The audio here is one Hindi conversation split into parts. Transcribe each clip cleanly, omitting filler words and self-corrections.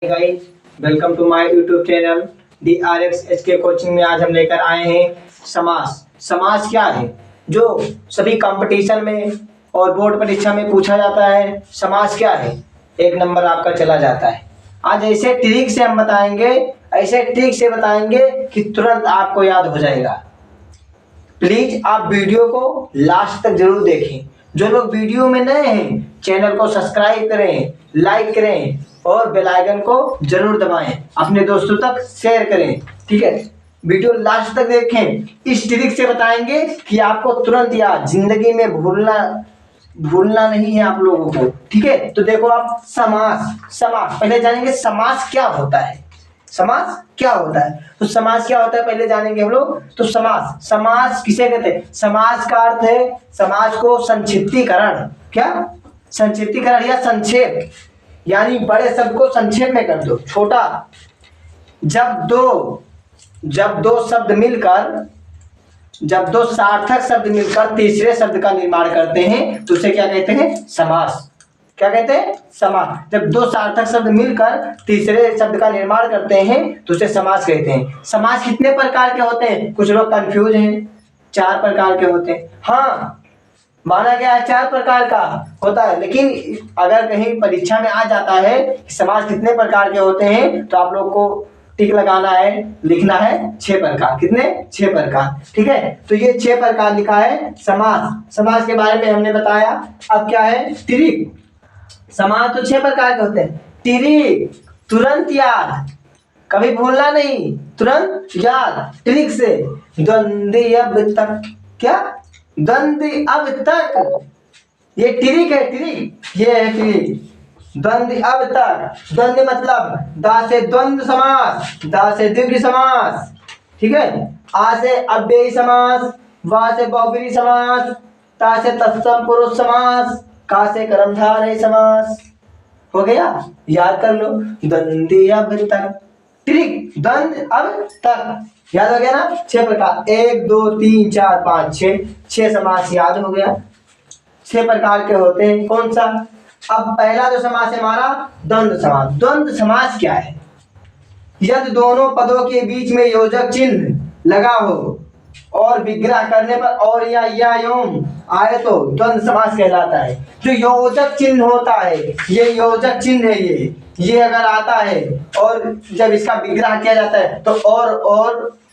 Guys, welcome to my YouTube channel DRXHK coaching में। आज हम लेकर आए हैं समास। समास क्या है जो सभी कंपटीशन में और बोर्ड परीक्षा में पूछा जाता है। समास क्या है, एक नंबर आपका चला जाता है। आज ऐसे ट्रिक से हम बताएंगे, ऐसे ट्रिक से बताएंगे कि तुरंत आपको याद हो जाएगा। प्लीज आप वीडियो को लास्ट तक जरूर देखें। जो लोग वीडियो में नए हैं चैनल को सब्सक्राइब करें, लाइक करें और बेल आइकन को जरूर दबाएं, अपने दोस्तों तक शेयर करें। ठीक है, वीडियो लास्ट तक देखें। इस ट्रिक से बताएंगे कि आपको तुरंत याद, जिंदगी में भूलना नहीं है आप लोगों को। ठीक है, तो देखो आप समास। समास पहले जानेंगे समास क्या होता है। समास क्या होता है, तो समास क्या होता है पहले जानेंगे हम लोग। तो समास, समास किसे कहते हैं? समास का अर्थ है समास को संक्षिप्तीकरण। क्या? संक्षिप्तीकरण या संक्षेप, यानी बड़े शब्द को संक्षेप में कर दो, छोटा। जब दो शब्द मिलकर, जब दो सार्थक शब्द मिलकर तीसरे शब्द का निर्माण करते हैं तो उसे क्या कहते हैं? समास। क्या कहते हैं? समास। जब दो सार्थक शब्द मिलकर तीसरे शब्द का निर्माण करते हैं तो उसे समास कहते हैं। समास कितने प्रकार के होते हैं? कुछ लोग कंफ्यूज हैं। 4 प्रकार के होते हैं। हाँ, माना गया है 4 प्रकार का होता है, लेकिन अगर कहीं परीक्षा में आ जाता है कि समास कितने प्रकार के होते हैं तो आप लोग को टिक लगाना है, लिखना है 6 प्रकार। कितने? 6 प्रकार। ठीक है, तो ये 6 प्रकार लिखा है समास। समास के बारे में हमने बताया। अब क्या है? ट्रिक। समास तो 6 प्रकार के होते हैं। ट्रिक, तुरंत याद, कभी भूलना नहीं, तुरंत याद। ट्रिक से द्वंद्व अब तक। क्या? द्वंद्व अब तक, ये ट्रिक है। ट्रिक ये है ट्रिक। द्वंद्व अब तक, द्वंद्व मतलब दा से द्वंद्व समास, दा से द्विगु समास। ठीक है, आ से अव्ययी समास, वा से बहुब्रीहि समास, ता से तत्सम पुरुष समास, का से कर्मधारय समास। हो गया, याद कर लो। द्वंद्व अब तक, ट्रिक, द्वंद्व अब तक, याद हो गया ना? 6 प्रकार, 1 2 3 4 5 6, 6 समास याद हो गया। 6 प्रकार के होते हैं। कौन सा? अब पहला जो समास है हमारा द्वंद्व समास। द्वंद्व समास क्या है? यदि दोनों पदों के बीच में योजक चिन्ह लगा हो और विग्रह करने पर और या योम आए तो द्वंद्व समास कहलाता है। जो योजक चिन्ह होता है, ये योजक चिन्ह है, ये अगर आता है और जब इसका विग्रह किया जाता है तो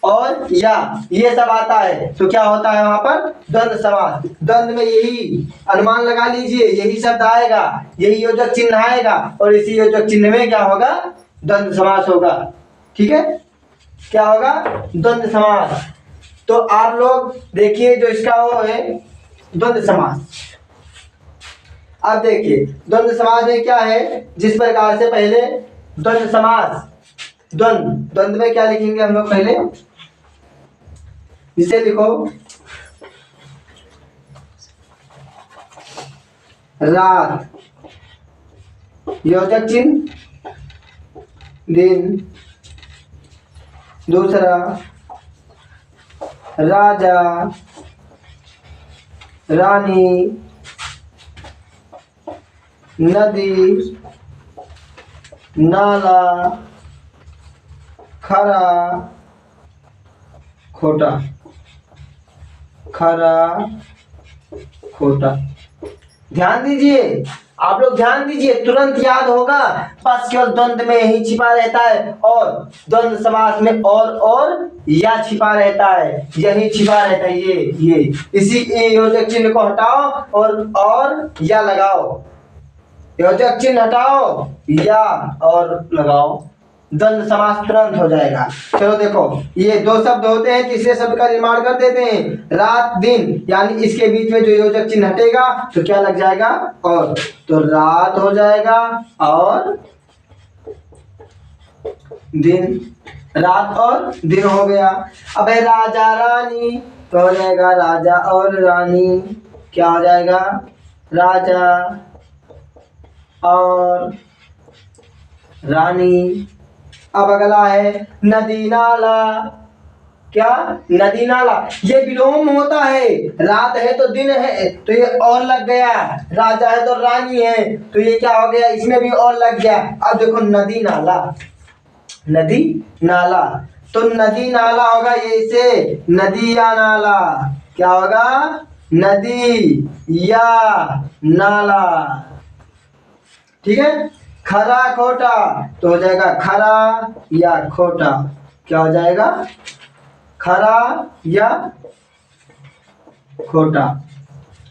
और या ये सब आता है तो क्या होता है वहां पर? द्वंद्व समास। द्वंद्व में यही अनुमान लगा लीजिए, यही शब्द आएगा, यही योजक चिन्ह आएगा और इसी योजक चिन्ह में क्या होगा? द्वंद्व समास होगा। ठीक है, क्या होगा? द्वंद्व समास। तो आप लोग देखिए जो इसका वो है द्वंद्व समास। अब देखिए द्वंद्व समास में क्या है। जिस प्रकार से पहले द्वंद्व समास, द्वंद्व में क्या लिखेंगे हम लोग? पहले इसे लिखो, रात, योजक चिन्ह, दिन। दूसरा राजा, रानी, नदी, नाला, खरा, खोटा। खरा, खोटा। ध्यान दीजिए, आप लोग ध्यान दीजिए, तुरंत याद होगा। बस केवल द्वंद्व में ही छिपा रहता है और द्वंद्व समास में और या छिपा रहता है, यही छिपा रहता है। ये इसी योजक चिन्ह को हटाओ और या लगाओ। योजक चिन्ह हटाओ या और लगाओ, द्वंद्व समास तुरंत हो जाएगा। चलो देखो, ये 2 शब्द होते हैं, तीसरे शब्द का निर्माण कर देते हैं। रात, दिन, यानी इसके बीच में जो योजक चिन्ह हटेगा तो क्या लग जाएगा? और, तो रात हो जाएगा और दिन, रात और दिन हो गया। अब है राजा रानी, तो हो जाएगा राजा और रानी। क्या हो जाएगा? राजा और रानी। अब अगला है नदी नाला, क्या? नदी नाला। ये विलोम होता है, रात है तो दिन है तो ये और लग गया, राजा है तो रानी है तो ये क्या हो गया, इसमें भी और लग गया। अब देखो नदी नाला, नदी नाला, तो नदी नाला होगा ये से नदी या नाला, क्या होगा? नदी या नाला। ठीक है। खरा खोटा तो हो जाएगा खरा या खोटा, क्या हो जाएगा? खरा या खोटा।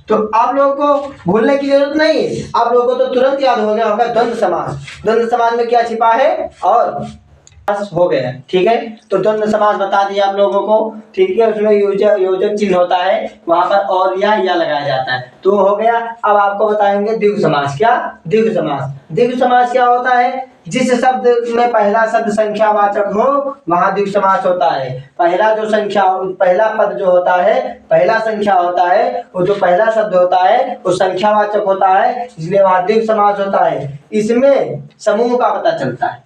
तो आप लोगों को भूलने की जरूरत नहीं, आप लोगों को तो तुरंत याद हो गया होगा द्वंद्व समास। द्वंद्व समास में क्या छिपा है और हो गया। ठीक है, तो द्वंद्व समास बता दिया आप लोगों को। ठीक है, उसमें योजक चिन्ह होता है, वहां पर और या लगाया जाता है, तो हो गया। अब आपको बताएंगे द्विगु समास। क्या? द्विगु समास। द्विगु समास क्या होता है? जिस शब्द में पहला शब्द संख्यावाचक हो वहां द्विगु समास होता है। पहला जो संख्या, पहला पद जो होता है, पहला संख्या होता है, वो जो पहला शब्द होता है वो संख्यावाचक होता है, इसलिए वहां द्विगु समास होता है। इसमें समूह का पता चलता है,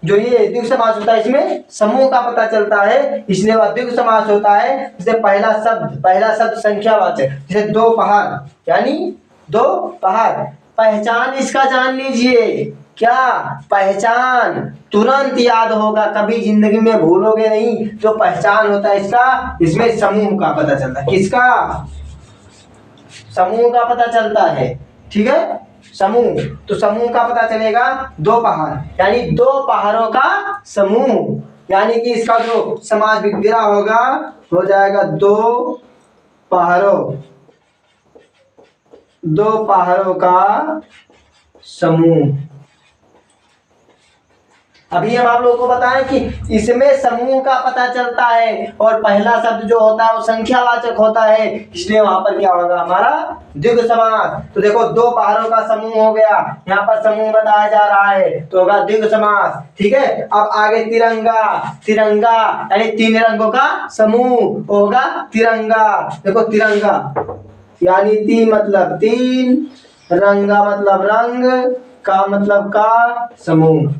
जो ये द्विगु समास होता है इसमें समूह का पता चलता है, इसलिए वह द्विगु समास होता है। जैसे पहला शब्द संख्यावाचक, जैसे दोपहर, यानी दोपहर। पहचान इसका जान लीजिए, क्या? पहचान तुरंत याद होगा, कभी जिंदगी में भूलोगे नहीं। जो पहचान होता है इसका, इसमें समूह का पता चलता है। किसका? समूह का पता चलता है। ठीक है, समूह, तो समूह का पता चलेगा दोपहर, यानी दो पहाड़ों का समूह, यानी कि इसका जो समास विग्रह होगा हो जाएगा दो पहाड़ों का समूह। अभी हम आप लोगों को बताएं कि इसमें समूह का पता चलता है और पहला शब्द जो होता है वो संख्यावाचक होता है, इसलिए वहां पर क्या होगा हमारा? द्विगु समास। तो देखो दो पहाड़ों का समूह हो गया, यहाँ पर समूह बताया जा रहा है तो होगा द्विगु समास। ठीक है, अब आगे तिरंगा। तिरंगा यानी तीन रंगों का समूह होगा तिरंगा। देखो तिरंगा यानी ती मतलब तीन, रंगा मतलब रंग, का मतलब का समूह।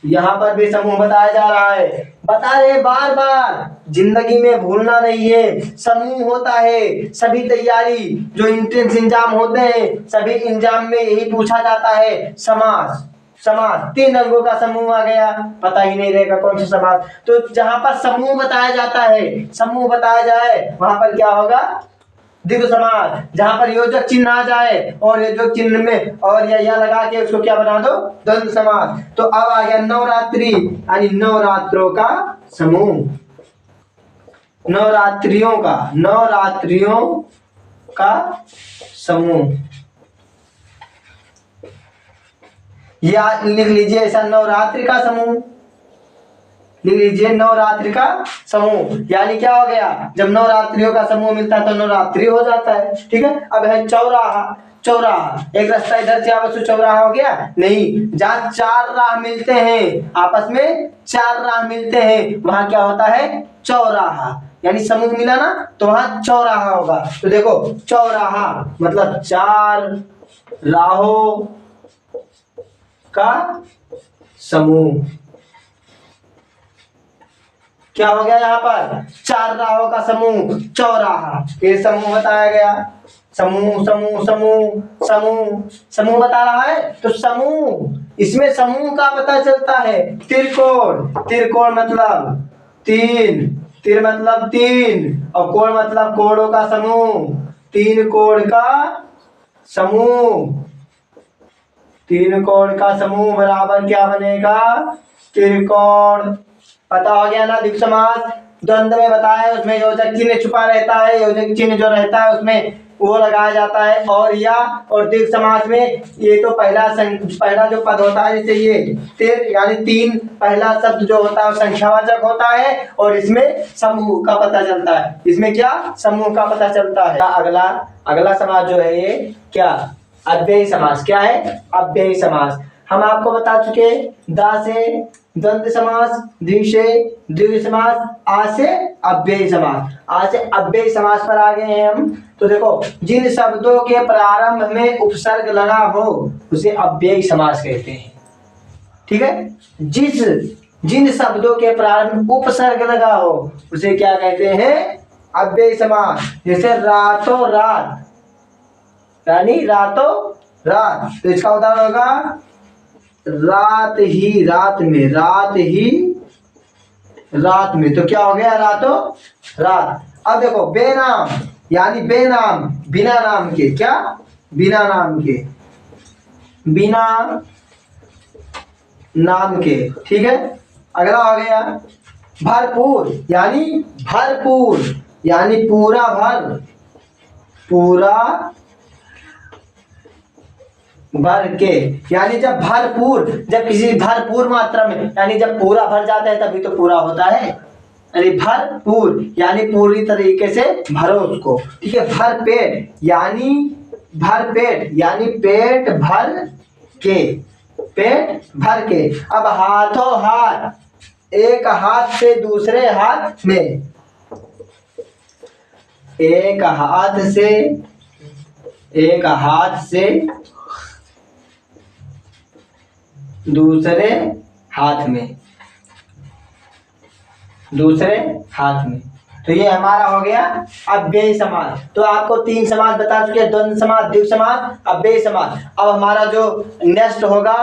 यहाँ पर भी समूह बताया जा रहा है। बता रहे बार बार, जिंदगी में भूलना नहीं है। समूह होता है, सभी तैयारी जो एंट्रेंस एग्जाम होते हैं सभी एग्जाम में यही पूछा जाता है। समास, समास तीन रंगों का समूह आ गया, पता ही नहीं रहेगा कौन सा समास। तो जहां पर समूह बताया जाता है, समूह बताया जाए वहां पर क्या होगा? द्विगु समास। जहां पर योजक चिन्ह आ जाए और योजक चिन्ह में और या लगा के उसको क्या बना दो? द्वंद्व समास। तो अब आ गया नवरात्रि, यानी नवरात्रों का समूह। नवरात्रियों का समूह, या लिख लीजिए ऐसा, नवरात्रि का समूह लिख लीजिए, नवरात्रि का समूह। यानी क्या हो गया? जब नवरात्रियों का समूह मिलता है तो नवरात्रि हो जाता है। ठीक है, अब है चौराहा। चौराहा, एक रास्ता इधर से आपस में चौराहा हो गया नहीं, जहाँ चार राह मिलते हैं, आपस में चार राह मिलते हैं वहां क्या होता है? चौराहा। यानी समूह मिला ना तो वहां चौराहा होगा। तो देखो चौराहा मतलब चार राहों का समूह। क्या हो गया? यहाँ पर चार राहों का समूह चौराहा, ये समूह बताया गया। समूह समूह समूह समूह समूह बता रहा है, तो समूह, इसमें समूह का पता चलता है। त्रिकोण, त्रिकोण मतलब तीन, तिर मतलब तीन और कोण मतलब कोणों का समूह। तीन कोण का समूह, तीन कोण का समूह बराबर क्या बनेगा? त्रिकोण। पता हो गया ना? द्विगु समास द्वंद्व में बताया, उसमें योजक चिन्ह छुपा रहता है, योजक चिन्ह जो रहता है उसमें वो लगाया जाता है और या। और द्विगु समास में ये तो पहला जो पद होता है, जैसे ये तिर यानी तीन, पहला शब्द जो होता है संख्यावाचक होता है और इसमें समूह का पता चलता है। इसमें क्या? समूह का पता चलता है। अगला समास जो है ये क्या? अव्ययी समास। क्या है? अव्ययी समास। हम आपको बता चुके दा से द्वंद्व समास, द्वि से द्विगु समास, आ से अव्ययी समास। आज से अव्ययी समास पर आ गए हैं हम। तो देखो जिन शब्दों के प्रारंभ में उपसर्ग लगा हो उसे अव्ययी समास कहते हैं। ठीक है, जिस जिन शब्दों के प्रारंभ में उपसर्ग लगा हो उसे क्या कहते हैं? अव्ययी समास। जैसे रातों रात, यानी रातों रात, तो इसका उदाहरण होगा रात ही रात में, रात ही रात में, तो क्या हो गया? रातों रात। अब देखो बेनाम, यानी बेनाम, बिना नाम के, क्या? बिना नाम के, बिना नाम के, ठीक है। अगला हो गया भरपूर, यानी भरपूर, यानी पूरा भर, पूरा भर के, यानी जब भरपूर, जब किसी भरपूर मात्रा में, यानी जब पूरा भर जाता है तभी तो पूरा होता है। यानी भरपूर यानी पूरी तरीके से भरो उसको, ठीक है। भरपेट यानी भरपेट, यानी पेट भर के, पेट भर के। अब हाथों हाथ, एक हाथ से दूसरे हाथ में, एक हाथ से, एक हाथ से दूसरे हाथ में, दूसरे हाथ में, तो ये हमारा हो गया अव्ययी समास। तो आपको 3 समास बता चुके हैं, द्वंद्व समास, द्वित्व समास, अव्ययी समास। अब हमारा जो नेक्स्ट होगा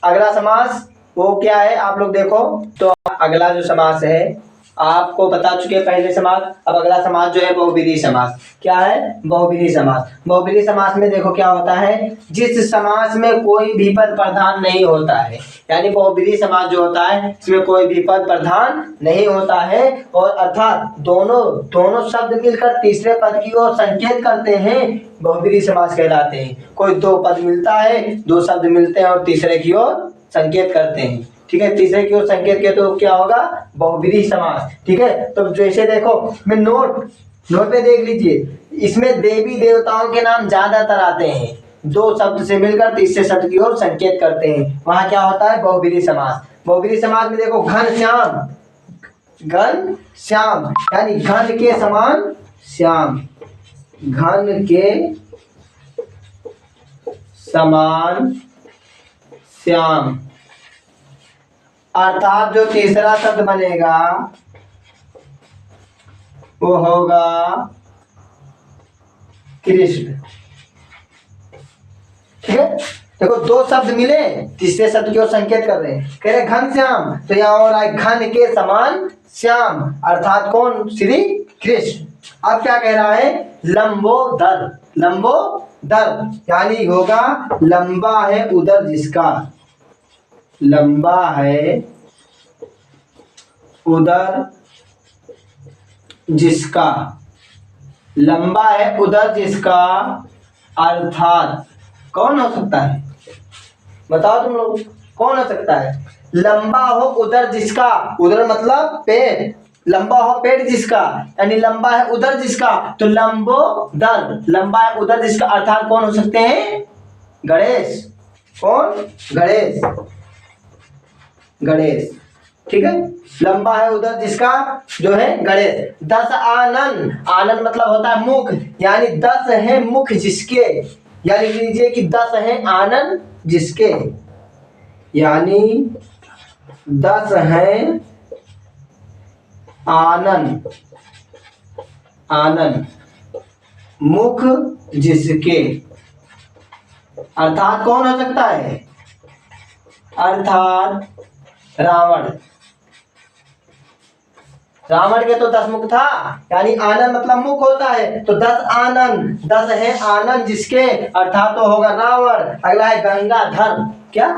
अगला समास वो क्या है आप लोग देखो। तो अगला जो समास है आपको बता चुके हैं पहले समास। अब अगला समास जो है बहुब्रीहि समास। क्या है? बहुब्रीहि समास। बहुब्रीहि समास में देखो क्या होता है, जिस समास में कोई भी पद प्रधान नहीं होता है, यानी बहुब्रीहि समास जो होता है इसमें कोई भी पद प्रधान नहीं होता है, और अर्थात दोनों शब्द मिलकर तीसरे पद की ओर संकेत करते हैं, बहुब्रीहि समास कहलाते हैं। कोई 2 पद मिलता है, 2 शब्द मिलते हैं और तीसरे की ओर संकेत करते हैं, ठीक है। तीसरे की ओर संकेत के तो क्या होगा? बहुब्रीहि समास, ठीक है। तो जैसे देखो मैं नोट पे देख लीजिए, इसमें देवी देवताओं के नाम ज्यादातर आते हैं, 2 शब्द से मिलकर तीसरे शब्द की ओर संकेत करते हैं, वहां क्या होता है? बहुब्रीहि समास। बहुब्रीहि समास में देखो घनश्याम, घनश्याम यानी घन के समान श्याम, घन के समान श्याम, अर्थात जो तीसरा शब्द बनेगा वो होगा कृष्ण, ठीक है। देखो 2 शब्द मिले, तीसरे शब्द की ओर संकेत कर रहे हैं, कह रहे घनश्याम, तो यहाँ हो रहा है घन के समान श्याम, अर्थात कौन? श्री कृष्ण। अब क्या कह रहा है? लंबोदर, लंबोदर यानी होगा लंबा है उदर जिसका, लंबा है उदर जिसका, लंबा है उदर जिसका, अर्थात कौन हो सकता है? बताओ तुम लोग, कौन हो सकता है? लंबा हो उदर जिसका, उदर मतलब पेट, लंबा हो पेट जिसका, यानी लंबा है उदर जिसका, तो लंबोदर, लंबा है उदर जिसका, अर्थात कौन हो सकते हैं? गणेश। कौन? गणेश, गणेश, ठीक है। लंबा है उधर जिसका जो है गणेश। 10 आनन, आनन मतलब होता है मुख, यानी 10 है मुख जिसके, यानी लीजिए कि 10 है आनन जिसके, यानी 10 है आनन, आनन मुख जिसके, अर्थात कौन हो सकता है? अर्थात रावण। रावण के तो 10 मुख था, यानी आनन मतलब मुख होता है, तो 10 आनन, 10 है आनन जिसके, अर्थात तो होगा रावण। अगला है गंगाधर। क्या?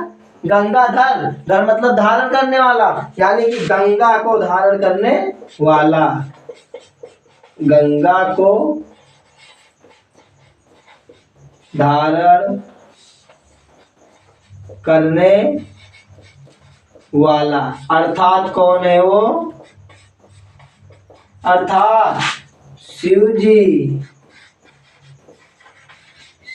गंगाधर, धर मतलब धारण करने वाला, यानी कि गंगा को धारण करने वाला, गंगा को धारण करने वाला, अर्थात कौन है वो? अर्थात शिव जी,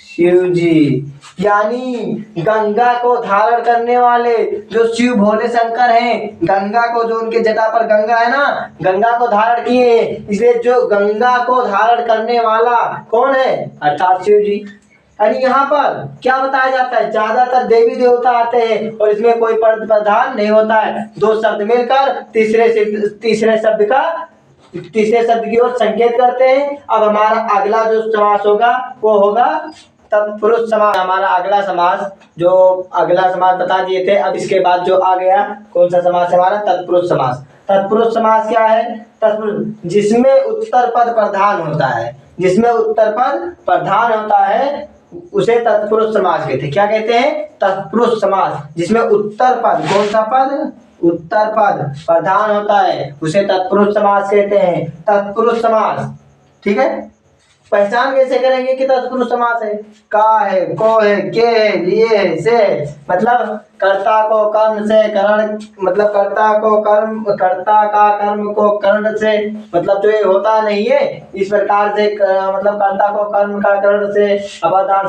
शिव जी, यानी गंगा को धारण करने वाले जो शिव भोले शंकर हैं, गंगा को, जो उनके जटा पर गंगा है ना, गंगा को धारण किए हैं, इसलिए जो गंगा को धारण करने वाला कौन है? अर्थात शिव जी। यानी यहाँ पर क्या बताया जाता है, ज्यादातर देवी देवता आते हैं और इसमें कोई पद प्रधान नहीं होता है। दो शब्द मिलकर तीसरे शब्द की ओर संकेत करते हैं। अब हमारा अगला जो समास होगा वो होगा तत्पुरुष समास। हमारा अगला समास बता दिए थे। अब इसके बाद जो आ गया कौन सा समास, हमारा तत्पुरुष समास। तत्पुरुष समास क्या है? तत्पुरुष जिसमें उत्तर पद प्रधान होता है, जिसमें उत्तर पद प्रधान होता है उसे तत्पुरुष समास कहते हैं। क्या कहते हैं? तत्पुरुष समास। जिसमें उत्तर पद, कौन सा पद? उत्तर पद प्रधान होता है उसे तत्पुरुष समास कहते हैं। तत्पुरुष समास, ठीक है। पहचान कैसे करेंगे कि तत्पुरुष समास है? का है, को है, के है, लिए है, से है। मतलब कर्ता को कर्म से, करण मतलब कर्ता का कर्म को कर्ण से, मतलब जो ये होता नहीं है इस प्रकार से, मतलब कर्ता को कर्म का कर्ण से, अपादान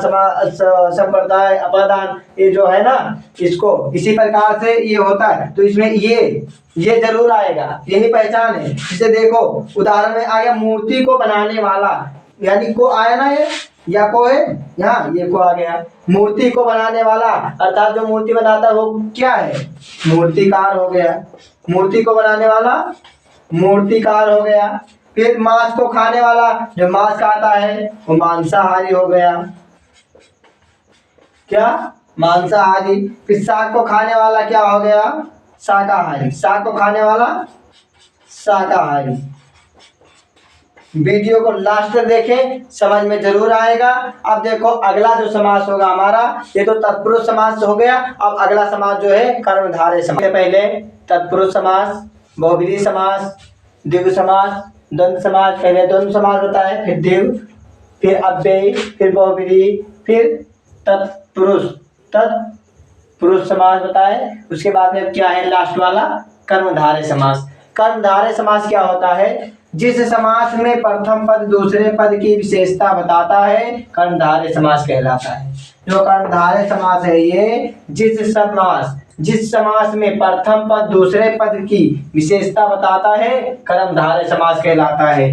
संप्रदाय अपादान, ये जो है ना इसको इसी प्रकार से ये होता है। तो इसमें ये जरूर आएगा, यही पहचान है। इसे देखो उदाहरण में आ गया मूर्ति को बनाने वाला, यानी को आया ना ये, या को है यहाँ, ये को आ गया। मूर्ति को बनाने वाला अर्थात जो मूर्ति बनाता है वो क्या है? मूर्तिकार हो गया। मूर्ति को बनाने वाला मूर्तिकार हो गया। फिर मांस को खाने वाला जो मांस खाता है वो मांसाहारी हो गया। क्या? मांसाहारी। फिर साग को खाने वाला क्या हो गया? शाकाहारी। साग को खाने वाला शाकाहारी। वीडियो को लास्ट तक देखें, समझ में जरूर आएगा। अब देखो अगला जो समास होगा हमारा, ये तो तत्पुरुष समास हो गया। अब अगला समास जो है कर्मधारय समास। पहले तत्पुरुष समास, बहुव्रीहि समास, द्विगु समास, द्वंद्व समास। पहले द्वंद्व समास होता है, फिर द्विगु, फिर अव्ययी, फिर बहुव्रीहि, फिर तत्पुरुष समास बताए। उसके बाद में क्या है लास्ट वाला? कर्मधारय समास। कर्मधारय समास क्या होता है? जिस समास में प्रथम पद दूसरे पद की विशेषता बताता है कर्मधारय समास कहलाता है। जो कर्मधारय समास है ये जिस समास में प्रथम पद दूसरे पद की विशेषता बताता है कर्मधारय समास कहलाता है।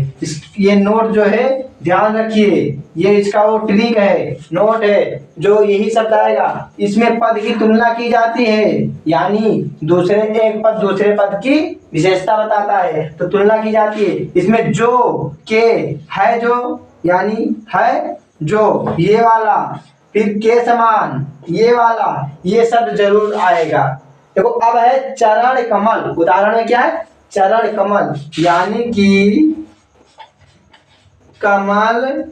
ये नोट जो है ध्यान रखिए, ये इसका वो ट्रिक है, नोट है। जो यही शब्द आएगा इसमें पद की तुलना की जाती है, यानी एक पद दूसरे पद की विशेषता बताता है तो तुलना की जाती है। इसमें जो, के, है जो, यानी है जो, ये वाला, फिर के समान, ये वाला, ये शब्द जरूर आएगा। देखो अब है चरण कमल। उदाहरण में क्या है? चरण कमल, यानी कि कमल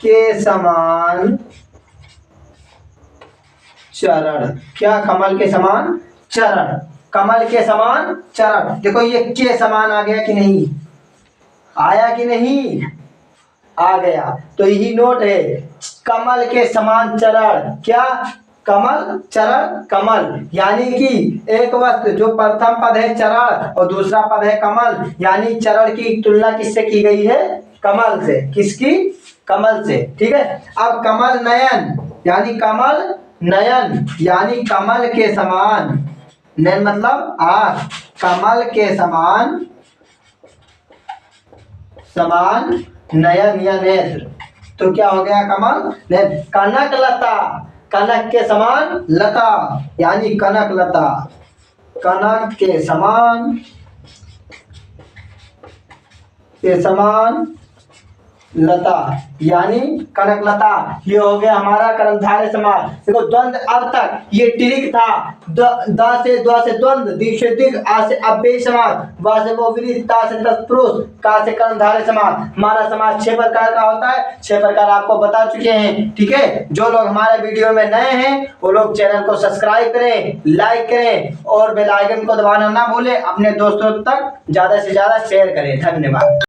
के समान चरण। क्या? कमल के समान चरण। कमल के समान चरण। देखो ये के समान आ गया कि नहीं? आया कि नहीं? आ गया। तो यही नोट है, कमल के समान चरण। क्या? कमल, चरण, कमल, यानी कि एक वस्तु जो प्रथम पद है चरण और दूसरा पद है कमल, यानी चरण की तुलना किससे की गई है? कमल से। किसकी? कमल से, ठीक है। अब कमल नयन, यानी कमल नयन, यानी कमल के समान, नयन मतलब आँख, कमल के समान नयन या नेत्र। तो क्या हो गया? कमल नेत्र। कनक लता, कनक के समान लता, यानी कनक लता, कनक के समान लता, यानी कनक लता। ये हो गया हमारा कर्मधारय समास। देखो द्वंद्व अब तक ये ट्रिक था। द से द्वंद्व, दि से दिग, आ से अव्ययी समास, व से बहुव्रीहि, ता से तत्पुरुष, का से कर्मधारय समास। हमारा समास 6 प्रकार का होता है। 6 प्रकार आपको बता चुके हैं, ठीक है। जो लोग हमारे वीडियो में नए हैं वो लोग चैनल को सब्सक्राइब करें, लाइक करें और बेल आइकन को दबाना ना भूलें। अपने दोस्तों तक ज्यादा से ज्यादा शेयर करें। धन्यवाद।